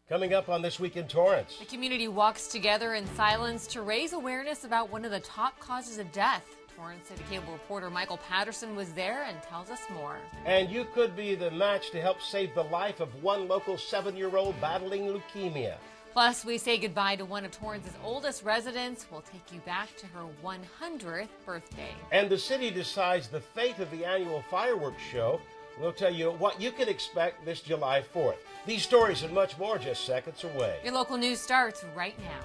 Coming up on This Week in Torrance. The community walks together in silence to raise awareness about one of the top causes of death. Torrance CitiCABLE reporter Michael Patterson was there and tells us more. And you could be the match to help save the life of one local 7-year-old battling leukemia. Plus, we say goodbye to one of Torrance's oldest residents. We'll take you back to her 100th birthday. And the city decides the fate of the annual fireworks show. We'll tell you what you can expect this July 4th. These stories and much more just seconds away. Your local news starts right now.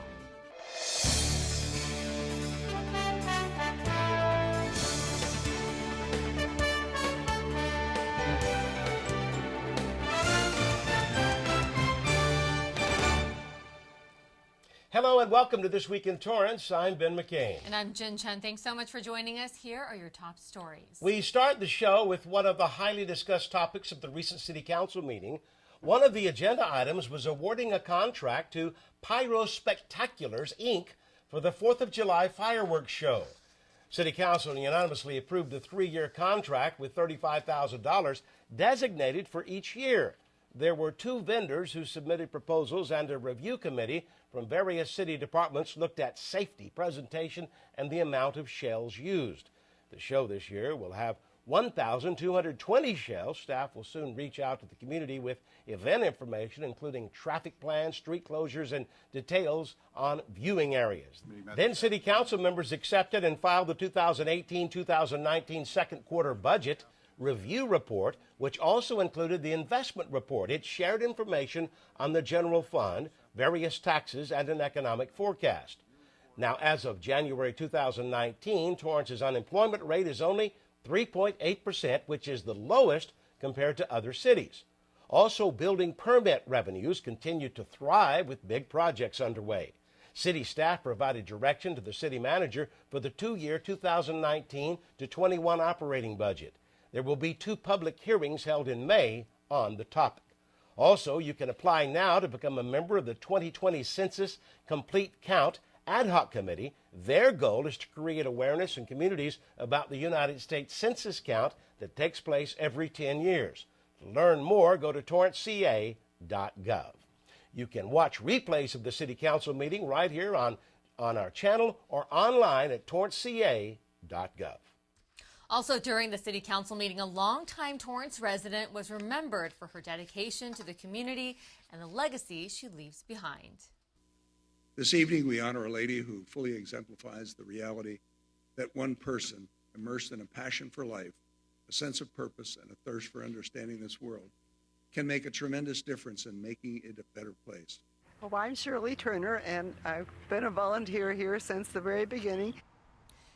Hello and welcome to This Week in Torrance. I'm Ben McCain. And I'm Jin Chun. Thanks so much for joining us. Here are your top stories. We start the show with one of the highly discussed topics of the recent City Council meeting. One of the agenda items was awarding a contract to Pyro Spectaculars, Inc. for the 4th of July fireworks show. City Council unanimously approved a 3-year contract with $35,000 designated for each year. There were 2 vendors who submitted proposals, and a review committee from various city departments looked at safety, presentation, and the amount of shells used. The show this year will have 1,220 shells. Staff will soon reach out to the community with event information, including traffic plans, street closures, and details on viewing areas. Then City Council members accepted and filed the 2018-2019 second quarter budget review report, which also included the investment report. It shared information on the general fund, various taxes, and an economic forecast. Now, as of January 2019, Torrance's unemployment rate is only 3.8%, which is the lowest compared to other cities. Also, building permit revenues continue to thrive with big projects underway. City staff provided direction to the city manager for the 2-year 2019 to 21 operating budget. There will be 2 public hearings held in May on the topic. Also, you can apply now to become a member of the 2020 Census Complete Count Ad Hoc Committee. Their goal is to create awareness in communities about the United States Census count that takes place every 10 years. To learn more, go to torranceca.gov. You can watch replays of the City Council meeting right here on our channel or online at torranceca.gov. Also, during the City Council meeting, a longtime Torrance resident was remembered for her dedication to the community and the legacy she leaves behind. This evening, we honor a lady who fully exemplifies the reality that one person immersed in a passion for life, a sense of purpose, and a thirst for understanding this world can make a tremendous difference in making it a better place. Well, I'm Shirley Turner, and I've been a volunteer here since the very beginning.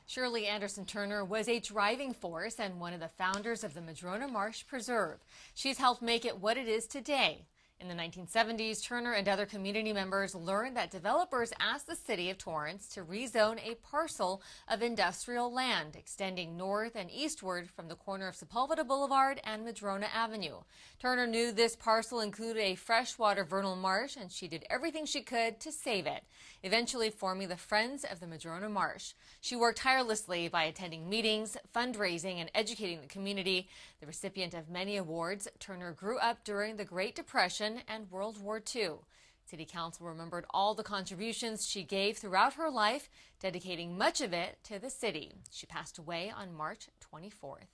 Shirley Anderson Turner was a driving force and one of the founders of the Madrona Marsh Preserve. She's helped make it what it is today. In the 1970s, Turner and other community members learned that developers asked the city of Torrance to rezone a parcel of industrial land extending north and eastward from the corner of Sepulveda Boulevard and Madrona Avenue. Turner knew this parcel included a freshwater vernal marsh, and she did everything she could to save it, eventually forming the Friends of the Madrona Marsh. She worked tirelessly by attending meetings, fundraising, and educating the community. The recipient of many awards, Turner grew up during the Great Depression and World War II. City Council remembered all the contributions she gave throughout her life, dedicating much of it to the city. She passed away on March 24th.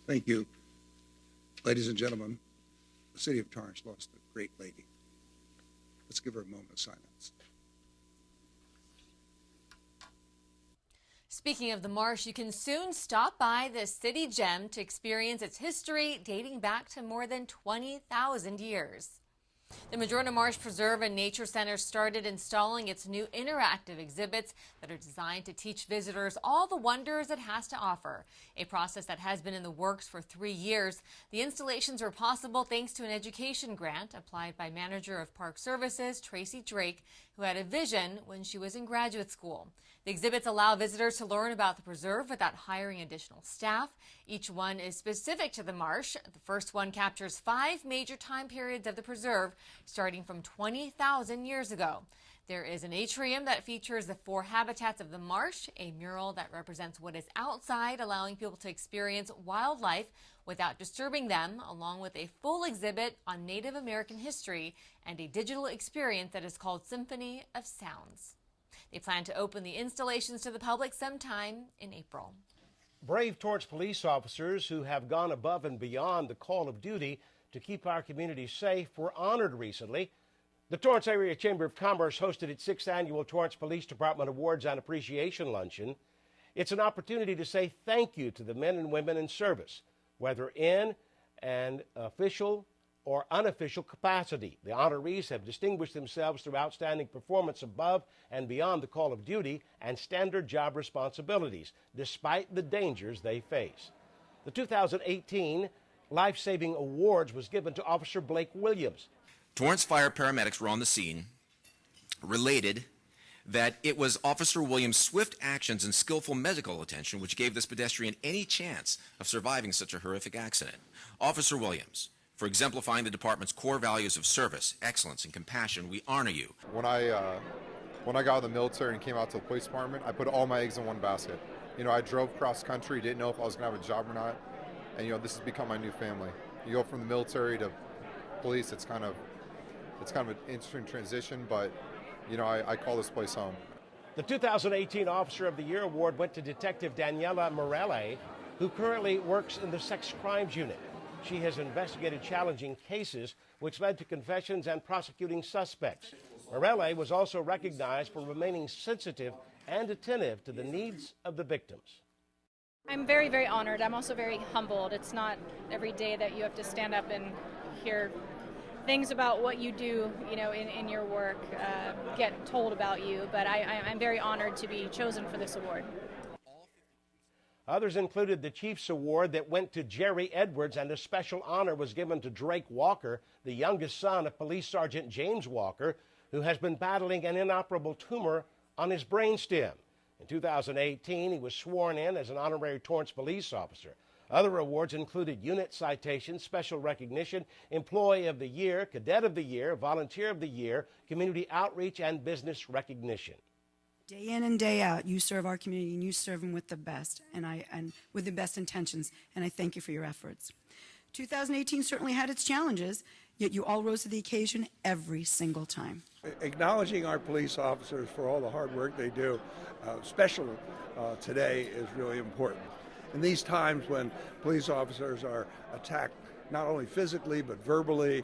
Thank you. Ladies and gentlemen, the city of Torrance lost a great lady. Let's give her a moment of silence. Speaking of the marsh, you can soon stop by this city gem to experience its history dating back to more than 20,000 years. The Madrona Marsh Preserve and Nature Center started installing its new interactive exhibits that are designed to teach visitors all the wonders it has to offer, a process that has been in the works for 3 years. The installations were possible thanks to an education grant applied by Manager of Park Services, Tracy Drake, who had a vision when she was in graduate school. The exhibits allow visitors to learn about the preserve without hiring additional staff. Each one is specific to the marsh. The first one captures 5 major time periods of the preserve, starting from 20,000 years ago. There is an atrium that features the 4 habitats of the marsh, a mural that represents what is outside, allowing people to experience wildlife without disturbing them, along with a full exhibit on Native American history and a digital experience that is called Symphony of Sounds. They plan to open the installations to the public sometime in April. Brave Torrance police officers who have gone above and beyond the call of duty to keep our community safe were honored recently. The Torrance Area Chamber of Commerce hosted its 6th annual Torrance Police Department Awards and Appreciation Luncheon. It's an opportunity to say thank you to the men and women in service, whether in an official or unofficial capacity. The honorees have distinguished themselves through outstanding performance above and beyond the call of duty and standard job responsibilities, despite the dangers they face. The 2018 Life Saving Awards was given to Officer Blake Williams. Torrance fire paramedics were on the scene, related that it was Officer Williams' swift actions and skillful medical attention which gave this pedestrian any chance of surviving such a horrific accident. Officer Williams, for exemplifying the department's core values of service, excellence, and compassion, we honor you. When I got out of the military and came out to the police department, I put all my eggs in one basket. You know, I drove cross country, didn't know if I was going to have a job or not, and you know, this has become my new family. You go from the military to police, it's kind of an interesting transition, but you know, I call this place home. The 2018 Officer of the Year award went to Detective Daniela Morelle, who currently works in the Sex Crimes Unit. She has investigated challenging cases which led to confessions and prosecuting suspects. Morelle was also recognized for remaining sensitive and attentive to the needs of the victims. I'm very, very honored. I'm also very humbled. It's not every day that you have to stand up and hear things about what you do, you know, in your work, get told about you. But I'm very honored to be chosen for this award. Others included the Chiefs Award that went to Jerry Edwards, and a special honor was given to Drake Walker, the youngest son of Police Sergeant James Walker, who has been battling an inoperable tumor on his brainstem. In 2018, he was sworn in as an honorary Torrance police officer. Other awards included Unit Citation, Special Recognition, Employee of the Year, Cadet of the Year, Volunteer of the Year, Community Outreach, and Business Recognition. Day in and day out, you serve our community, and you serve them with the best, and with the best intentions, and I thank you for your efforts. 2018 certainly had its challenges, yet you all rose to the occasion every single time. Acknowledging our police officers for all the hard work they do, especially today, is really important. In these times when police officers are attacked not only physically but verbally,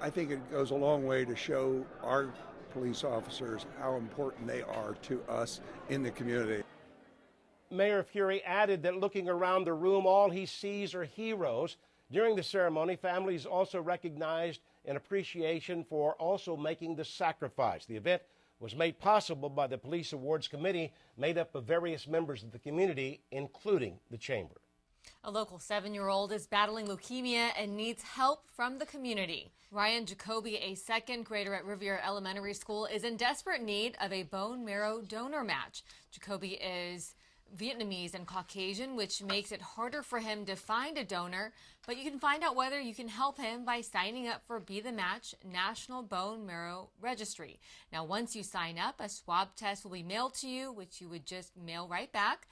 I think it goes a long way to show our police officers how important they are to us in the community. Mayor Fury added that looking around the room, all he sees are heroes. During the ceremony, families also recognized an appreciation for also making the sacrifice. The event was made possible by the Police Awards Committee, made up of various members of the community, including the Chamber. A local 7-year-old is battling leukemia and needs help from the community. Ryan Jacoby, a second grader at Riviera Elementary School, is in desperate need of a bone marrow donor match. Jacoby is Vietnamese and Caucasian, which makes it harder for him to find a donor, but you can find out whether you can help him by signing up for Be the Match National Bone Marrow Registry. Now, once you sign up, a swab test will be mailed to you, which you would just mail right back.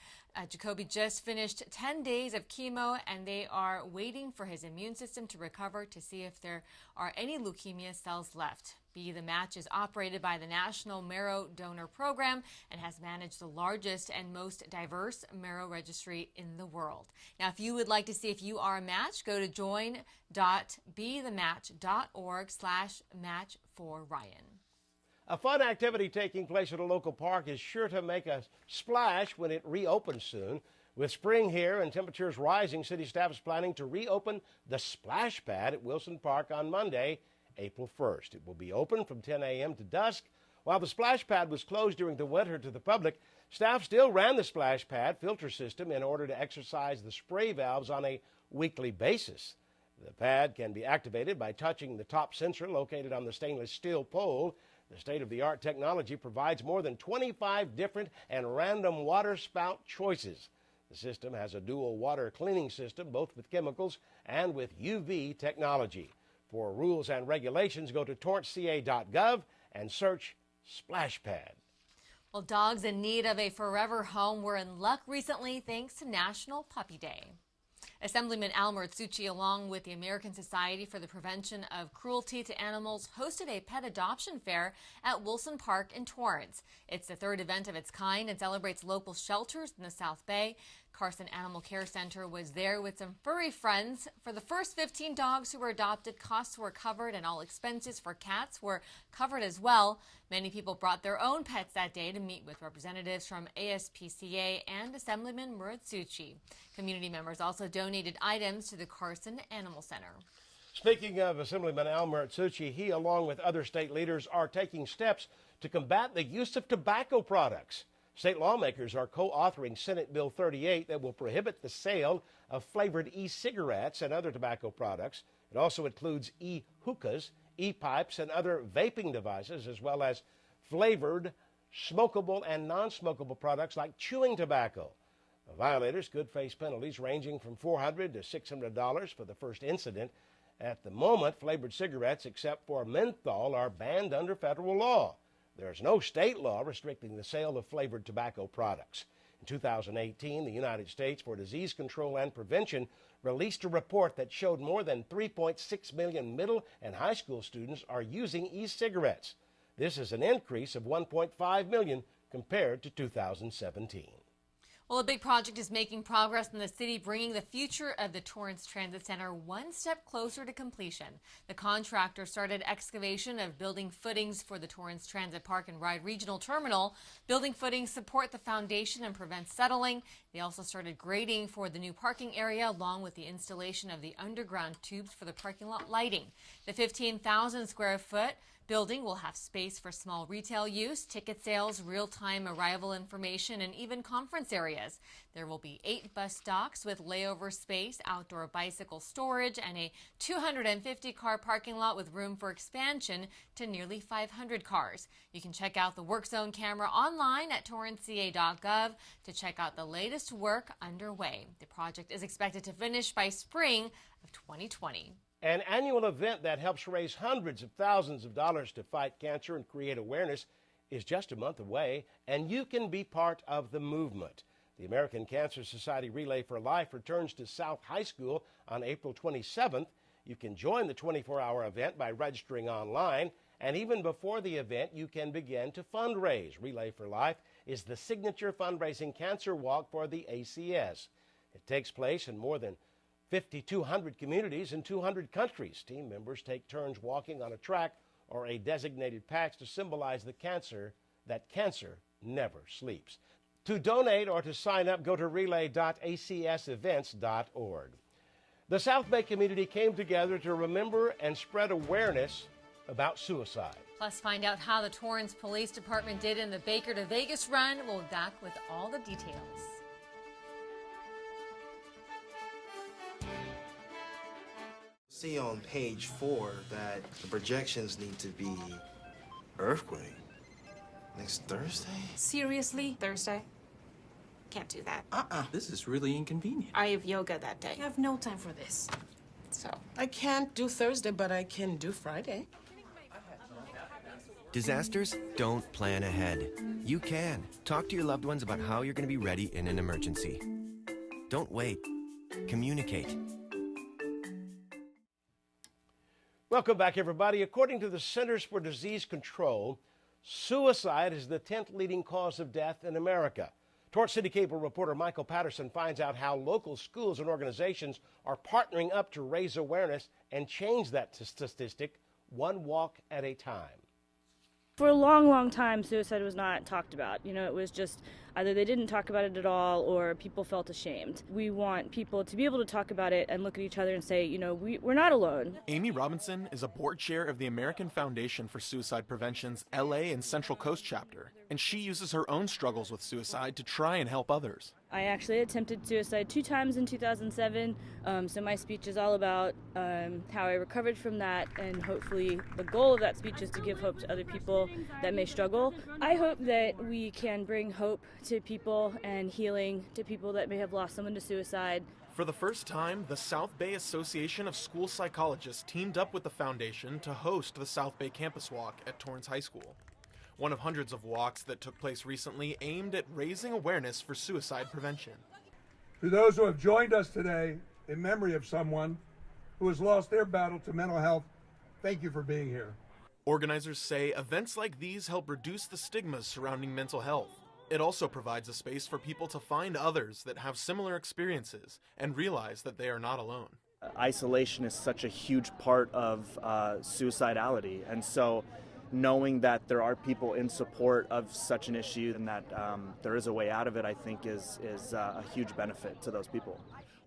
Jacoby just finished 10 days of chemo, and they are waiting for his immune system to recover to see if there are any leukemia cells left. Be the Match is operated by the National Marrow Donor Program and has managed the largest and most diverse marrow registry in the world. Now, if you would like to see if you are a match, go to join.bethematch.org/match4Ryan. A fun activity taking place at a local park is sure to make a splash when it reopens soon. With spring here and temperatures rising, city staff is planning to reopen the splash pad at Wilson Park on Monday, April 1st. It will be open from 10 a.m. to dusk. While the splash pad was closed during the winter to the public, staff still ran the splash pad filter system in order to exercise the spray valves on a weekly basis. The pad can be activated by touching the top sensor located on the stainless steel pole. The state-of-the-art technology provides more than 25 different and random water spout choices. The system has a dual water cleaning system, both with chemicals and with UV technology. For rules and regulations, go to torranceca.gov and search Splash Pad. Well, dogs in need of a forever home were in luck recently thanks to National Puppy Day. Assemblyman Muratsuchi, along with the American Society for the Prevention of Cruelty to Animals, hosted a pet adoption fair at Wilson Park in Torrance. It's the third event of its kind and celebrates local shelters in the South Bay. Carson Animal Care Center was there with some furry friends. For the first 15 dogs who were adopted, costs were covered and all expenses for cats were covered as well. Many people brought their own pets that day to meet with representatives from ASPCA and Assemblyman Muratsuchi. Community members also donated items to the Carson Animal Center. Speaking of Assemblyman Muratsuchi, he, along with other state leaders, are taking steps to combat the use of tobacco products. State lawmakers are co-authoring Senate Bill 38 that will prohibit the sale of flavored e-cigarettes and other tobacco products. It also includes e-hookahs, e-pipes, and other vaping devices, as well as flavored, smokable, and non-smokable products like chewing tobacco. The violators could face penalties ranging from $400 to $600 for the first incident. At the moment, flavored cigarettes, except for menthol, are banned under federal law. There's no state law restricting the sale of flavored tobacco products. In 2018, the United States for Disease Control and Prevention released a report that showed more than 3.6 million middle and high school students are using e-cigarettes. This is an increase of 1.5 million compared to 2017. Well, a big project is making progress in the city, bringing the future of the Torrance Transit Center one step closer to completion. The contractor started excavation of building footings for the Torrance Transit Park and Ride Regional Terminal. Building footings support the foundation and prevent settling. They also started grading for the new parking area, along with the installation of the underground tubes for the parking lot lighting. The 15,000 square foot building will have space for small retail use, ticket sales, real-time arrival information, and even conference areas. There will be 8 bus docks with layover space, outdoor bicycle storage, and a 250-car parking lot with room for expansion to nearly 500 cars. You can check out the work zone camera online at torranceca.gov to check out the latest work underway. The project is expected to finish by spring of 2020. An annual event that helps raise hundreds of thousands of dollars to fight cancer and create awareness is just a month away, and you can be part of the movement. The American Cancer Society Relay for Life returns to South High School on April 27th. You can join the 24-hour event by registering online, and even before the event, you can begin to fundraise. Relay for Life is the signature fundraising cancer walk for the ACS. It takes place in more than 5,200 communities in 200 countries. Team members take turns walking on a track or a designated patch to symbolize that cancer never sleeps. To donate or to sign up, go to relay.acsevents.org. The South Bay community came together to remember and spread awareness about suicide. Plus, find out how the Torrance Police Department did in the Baker to Vegas run. We'll be back with all the details. See on page 4 that the projections need to be earthquake next Thursday. Seriously? Thursday? Can't do that. This is really inconvenient. I have yoga that day. I have no time for this. So. I can't do Thursday, but I can do Friday. Disasters don't plan ahead. You can. Talk to your loved ones about how you're going to be ready in an emergency. Don't wait. Communicate. Welcome back, everybody. According to the Centers for Disease Control, suicide is the 10th leading cause of death in America. Torrance CitiCABLE reporter Michael Patterson finds out how local schools and organizations are partnering up to raise awareness and change that statistic one walk at a time. For a long, long time, suicide was not talked about. You know, it was just either they didn't talk about it at all or people felt ashamed. We want people to be able to talk about it and look at each other and say, you know, we're not alone. Amy Robinson is a board chair of the American Foundation for Suicide Prevention's LA and Central Coast chapter, and she uses her own struggles with suicide to try and help others. I actually attempted suicide 2 times in 2007, so my speech is all about how I recovered from that, and hopefully the goal of that speech is to give hope to other people that may struggle. I hope that we can bring hope to people and healing to people that may have lost someone to suicide. For the first time, the South Bay Association of School Psychologists teamed up with the foundation to host the South Bay Campus Walk at Torrance High School. One of hundreds of walks that took place recently aimed at raising awareness for suicide prevention. To those who have joined us today, in memory of someone who has lost their battle to mental health. Thank you for being here. Organizers say events like these help reduce the stigmas surrounding mental health. It also provides a space for people to find others that have similar experiences and realize that they are not alone. Isolation is such a huge part of suicidality, and so knowing that there are people in support of such an issue and that there is a way out of it, I think is a huge benefit to those people.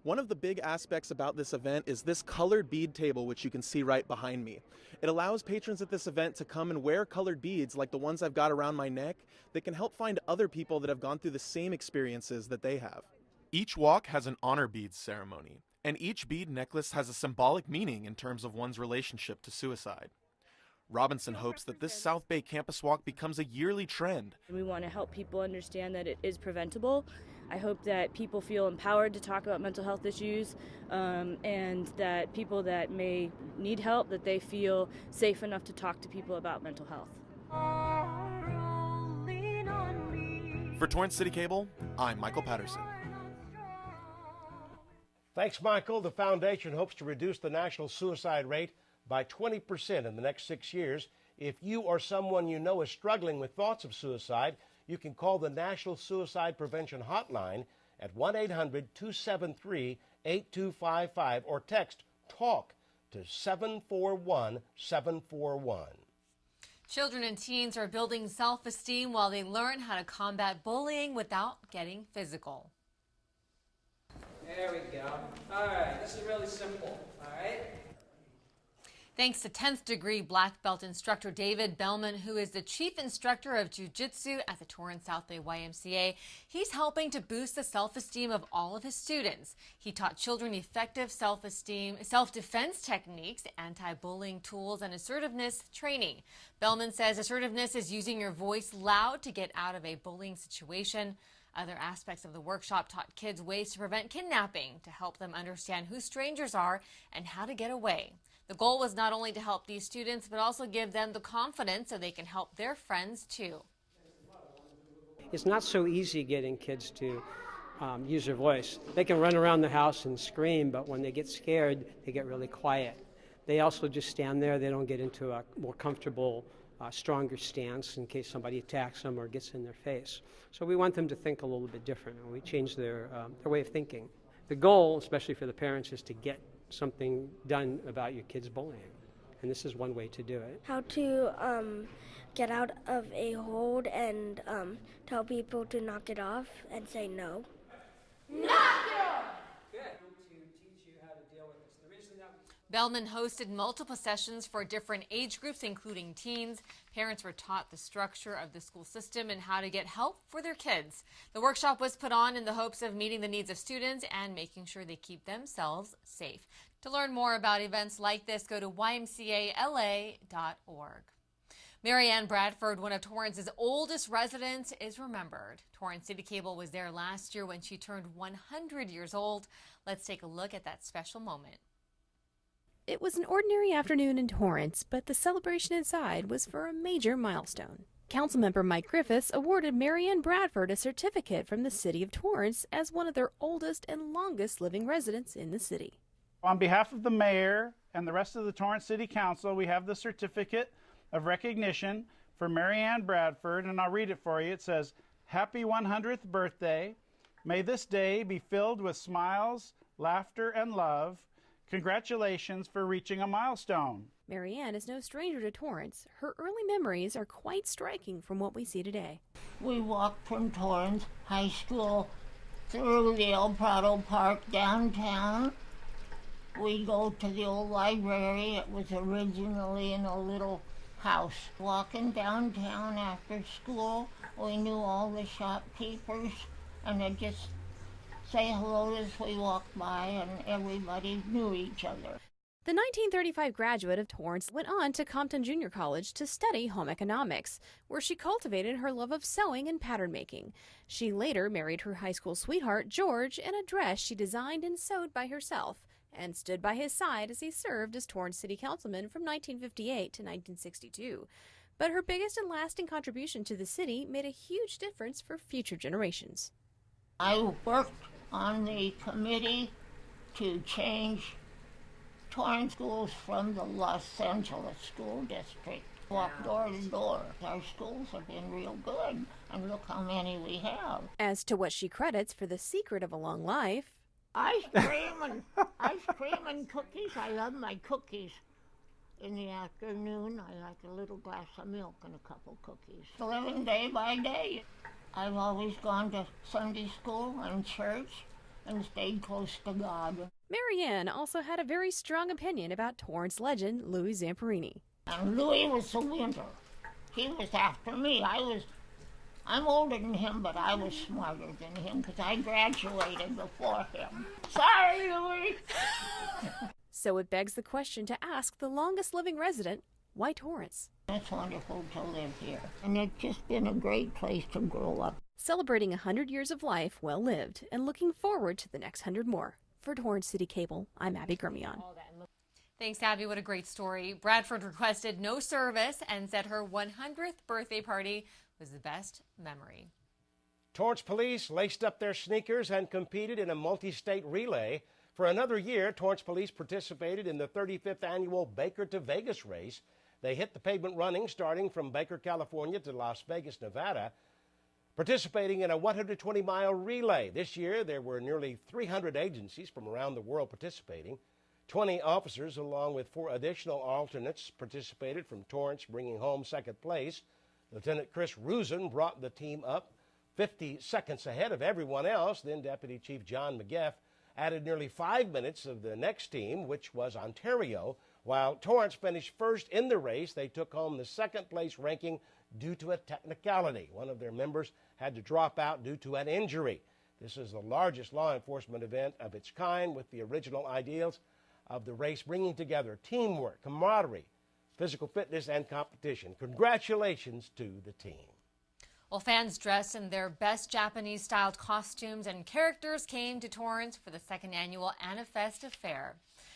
One of the big aspects about this event is this colored bead table, which you can see right behind me. It allows patrons at this event to come and wear colored beads like the ones I've got around my neck that can help find other people that have gone through the same experiences that they have. Each walk has an honor beads ceremony, and each bead necklace has a symbolic meaning in terms of one's relationship to suicide. Robinson hopes that this South Bay Campus Walk becomes a yearly trend. We want to help people understand that it is preventable. I hope that people feel empowered to talk about mental health issues, and that people that may need help, that they feel safe enough to talk to people about mental health. For Torrance City Cable, I'm Michael Patterson. Thanks, Michael. The foundation hopes to reduce the national suicide rate by 20% in the next 6 years. If you or someone you know is struggling with thoughts of suicide, you can call the National Suicide Prevention Hotline at 1-800-273-8255 or text TALK to 741-741. Children and teens are building self-esteem while they learn how to combat bullying without getting physical. There we go. All right, this is really simple, all right? Thanks to 10th degree black belt instructor David Bellman, who is the chief instructor of jiu-jitsu at the Torrance South Bay YMCA, he's helping to boost the self-esteem of all of his students. He taught children effective self-esteem, self-defense techniques, anti-bullying tools, and assertiveness training. Bellman says assertiveness is using your voice loud to get out of a bullying situation. Other aspects of the workshop taught kids ways to prevent kidnapping, to help them understand who strangers are and how to get away. The goal was not only to help these students, but also give them the confidence so they can help their friends too. It's not so easy getting kids to use their voice. They can run around the house and scream, but when they get scared, they get really quiet. They also just stand there. They don't get into a more comfortable, stronger stance in case somebody attacks them or gets in their face. So we want them to think a little bit different, and we change their way of thinking. The goal, especially for the parents, is to get something done about your kids' bullying, and this is one way to do it. How to get out of a hold and tell people to knock it off and say no. Knock it off! Good. To teach you how to deal with this. The reason that Bellman hosted multiple sessions for different age groups, including teens. Parents were taught the structure of the school system and how to get help for their kids. The workshop was put on in the hopes of meeting the needs of students and making sure they keep themselves safe. To learn more about events like this, go to ymcala.org. Mary Ann Bradford, one of Torrance's oldest residents, is remembered. Torrance City Cable was there last year when she turned 100 years old. Let's take a look at that special moment. It was an ordinary afternoon in Torrance, but the celebration inside was for a major milestone. Councilmember Mike Griffiths awarded Mary Ann Bradford a certificate from the city of Torrance as one of their oldest and longest living residents in the city. On behalf of the mayor and the rest of the Torrance City Council, we have the certificate of recognition for Mary Ann Bradford, and I'll read it for you. It says, "Happy 100th birthday. May this day be filled with smiles, laughter, and love. Congratulations for reaching a milestone." Mary Ann is no stranger to Torrance. Her early memories are quite striking from what we see today. We walked from Torrance High School through the El Prado Park downtown. We'd go to the old library. It was originally in a little house. Walking downtown after school, we knew all the shopkeepers, and I'd just say hello as we walked by, and everybody knew each other. The 1935 graduate of Torrance went on to Compton Junior College to study home economics, where she cultivated her love of sewing and pattern making. She later married her high school sweetheart, George, in a dress she designed and sewed by herself, and stood by his side as he served as Torrance City Councilman from 1958 to 1962. But her biggest and lasting contribution to the city made a huge difference for future generations. I worked on the committee to change Torrance schools from the Los Angeles School District. Walk door to door. Our schools have been real good, and look how many we have. As to what she credits for the secret of a long life, Ice cream and cookies. I love my cookies. In the afternoon, I like a little glass of milk and a couple cookies. Living day by day. I've always gone to Sunday school and church and stayed close to God. Marianne also had a very strong opinion about Torrance legend Louis Zamperini. And Louis was the winner. He was after me. I'm older than him, but I was smarter than him because I graduated before him. Sorry, Louis! So it begs the question to ask the longest living resident, why Torrance? It's wonderful to live here, and it's just been a great place to grow up. Celebrating 100 years of life well lived and looking forward to the next 100 more. For Torrance City Cable, I'm Abby Grimion. Thanks, Abby. What a great story. Bradford requested no service and said her 100th birthday party was the best memory. Torrance police laced up their sneakers and competed in a multi-state relay. For another year, Torrance police participated in the 35th annual Baker to Vegas race. They hit the pavement running starting from Baker, California to Las Vegas, Nevada, participating in a 120-mile relay. This year, there were nearly 300 agencies from around the world participating. 20 officers, along with 4 additional alternates, participated from Torrance, bringing home second place. Lieutenant Chris Rusin brought the team up 50 seconds ahead of everyone else. Then Deputy Chief John McGeff added nearly 5 minutes of the next team, which was Ontario. While Torrance finished first in the race, they took home the second place ranking due to a technicality. One of their members had to drop out due to an injury. This is the largest law enforcement event of its kind, with the original ideals of the race bringing together teamwork, camaraderie, physical fitness, and competition. Congratulations to the team. Well, fans dressed in their best Japanese-styled costumes and characters came to Torrance for the second annual Anifest Fair.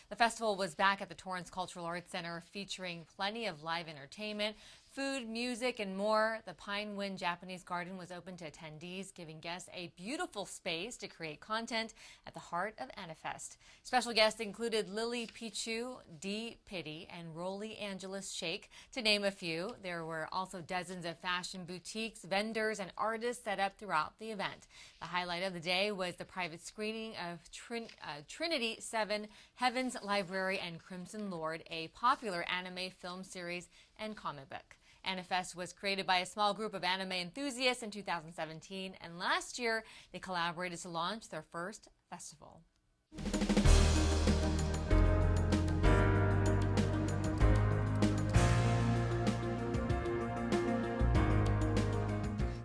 The festival was back at the Torrance Cultural Arts Center, featuring plenty of live entertainment, food, music, and more. The Pine Wind Japanese Garden was open to attendees, giving guests a beautiful space to create content at the heart of Anifest. Special guests included Lily Pichu, Dee Pitty, and Rolly Angeles Shake, to name a few. There were also dozens of fashion boutiques, vendors, and artists set up throughout the event. The highlight of the day was the private screening of Trinity 7, Heaven's Library, and Crimson Lord, a popular anime film series and comic book. Anifest was created by a small group of anime enthusiasts in 2017, and last year they collaborated to launch their first festival.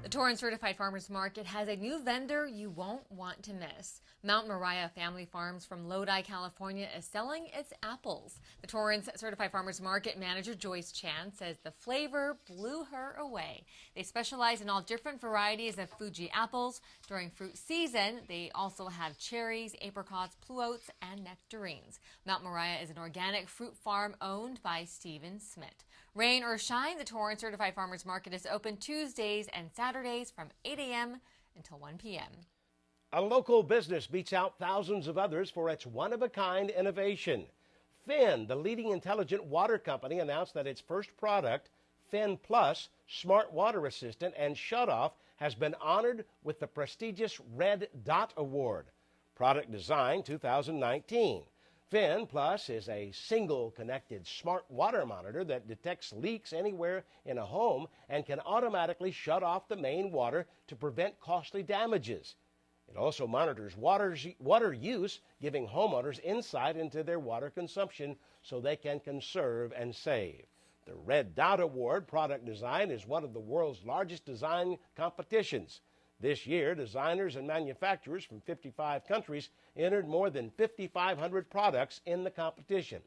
The Torrance Certified Farmers Market has a new vendor you won't want to miss. Mount Moriah Family Farms from Lodi, California is selling its apples. The Torrance Certified Farmers Market manager Joyce Chan says the flavor blew her away. They specialize in all different varieties of Fuji apples. During fruit season, they also have cherries, apricots, pluots, and nectarines. Mount Moriah is an organic fruit farm owned by Stephen Smith. Rain or shine, the Torrance Certified Farmers Market is open Tuesdays and Saturdays from 8 a.m. until 1 p.m. A local business beats out thousands of others for its one-of-a-kind innovation. Finn, the leading intelligent water company, announced that its first product, Finn Plus, Smart Water Assistant and Shutoff, has been honored with the prestigious Red Dot Award. Product Design 2019. Finn Plus is a single connected smart water monitor that detects leaks anywhere in a home and can automatically shut off the main water to prevent costly damages. It also monitors water use, giving homeowners insight into their water consumption so they can conserve and save. The Red Dot Award Product Design is one of the world's largest design competitions. This year, designers and manufacturers from 55 countries entered more than 5,500 products in the competition.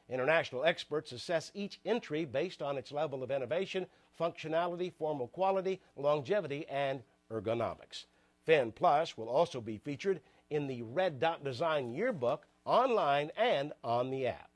International experts assess each entry based on its level of innovation, functionality, formal quality, longevity, and ergonomics. Finn Plus will also be featured in the Red Dot Design Yearbook, online and on the app.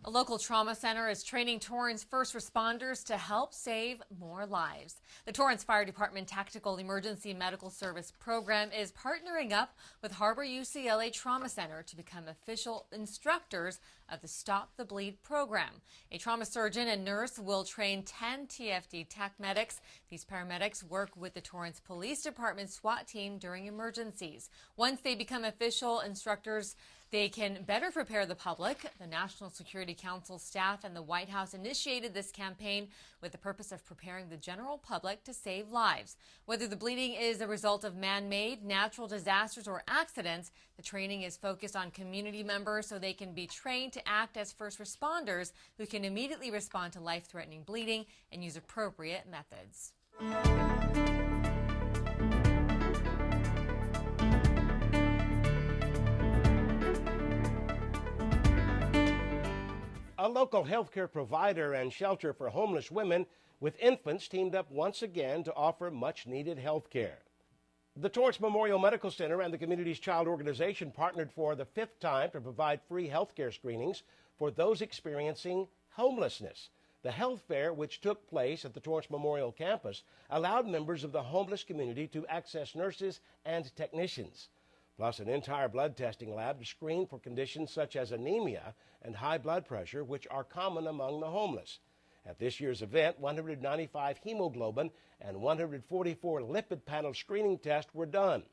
A A local trauma center is training Torrance first responders to help save more lives. The Torrance Fire Department Tactical Emergency Medical Service Program is partnering up with Harbor UCLA Trauma Center to become official instructors of the Stop the Bleed program. A trauma surgeon and nurse will train 10 TFD TAC medics. These paramedics work with the Torrance Police Department SWAT team during emergencies. Once they become official instructors, they can better prepare the public. The National Security Council staff and the White House initiated this campaign with the purpose of preparing the general public to save lives. Whether the bleeding is a result of man-made, natural disasters, or accidents, the training is focused on community members so they can be trained to act as first responders who can immediately respond to life-threatening bleeding and use appropriate methods. A local healthcare provider and shelter for homeless women with infants teamed up once again to offer much-needed health care. The Torrance Memorial Medical Center and the community's child organization partnered for the 5th time to provide free health care screenings for those experiencing homelessness. The health fair, which took place at the Torrance Memorial campus, allowed members of the homeless community to access nurses and technicians, plus an entire blood testing lab to screen for conditions such as anemia and high blood pressure, which are common among the homeless. At this year's event, 195 hemoglobin and 144 lipid panel screening tests were done.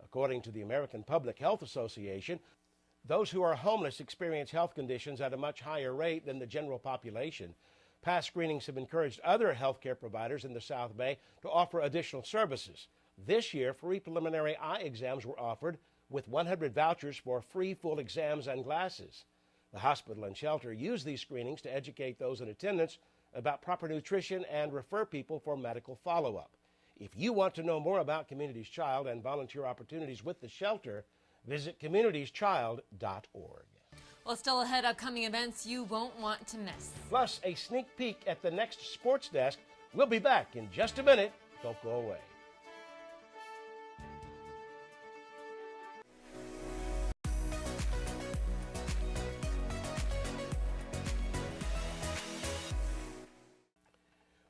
According to the American Public Health Association, those who are homeless experience health conditions at a much higher rate than the general population. Past screenings have encouraged other healthcare providers in the South Bay to offer additional services. This year, free preliminary eye exams were offered with 100 vouchers for free full exams and glasses. The hospital and shelter use these screenings to educate those in attendance about proper nutrition and refer people for medical follow-up. If you want to know more about Communities Child and volunteer opportunities with the shelter, visit communitieschild.org. Well, still ahead, upcoming events you won't want to miss. Plus, a sneak peek at the next sports desk. We'll be back in just a minute. Don't go away.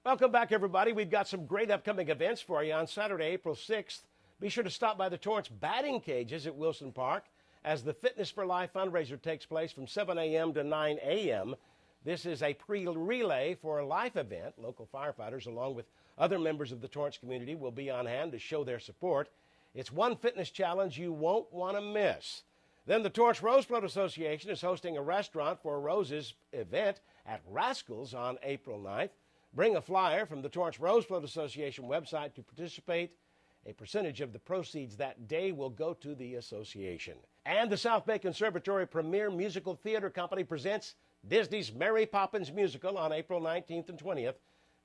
Welcome back, everybody. We've got some great upcoming events for you on Saturday, April 6th. Be sure to stop by the Torrance batting cages at Wilson Park as the Fitness for Life fundraiser takes place from 7 a.m. to 9 a.m. This is a pre-relay for a life event. Local firefighters, along with other members of the Torrance community, will be on hand to show their support. It's one fitness challenge you won't want to miss. Then the Torrance Rose Float Association is hosting a Restaurant for Roses event at Rascals on April 9th. Bring a flyer from the Torrance Rose Float Association website to participate. A percentage of the proceeds that day will go to the association. And the South Bay Conservatory Premier Musical Theater Company presents Disney's Mary Poppins musical on April 19th and 20th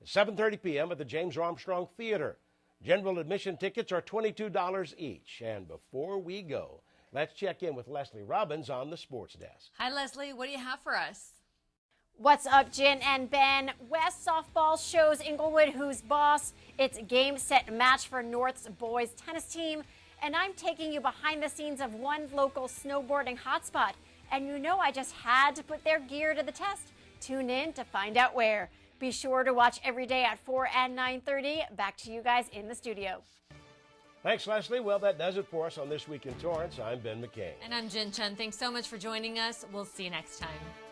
at 7:30 p.m. at the James Armstrong Theater. General admission tickets are $22 each. And before we go, let's check in with Leslie Robbins on the sports desk. Hi, Leslie. What do you have for us? What's up, Jin and Ben? West softball shows Inglewood who's boss. It's a game, set, match for North's boys tennis team. And I'm taking you behind the scenes of one local snowboarding hotspot. And you know I just had to put their gear to the test. Tune in to find out where. Be sure to watch every day at 4 and 9:30. Back to you guys in the studio. Thanks, Leslie. Well, that does it for us on This Week in Torrance. I'm Ben McCain. And I'm Jin Chun. Thanks so much for joining us. We'll see you next time.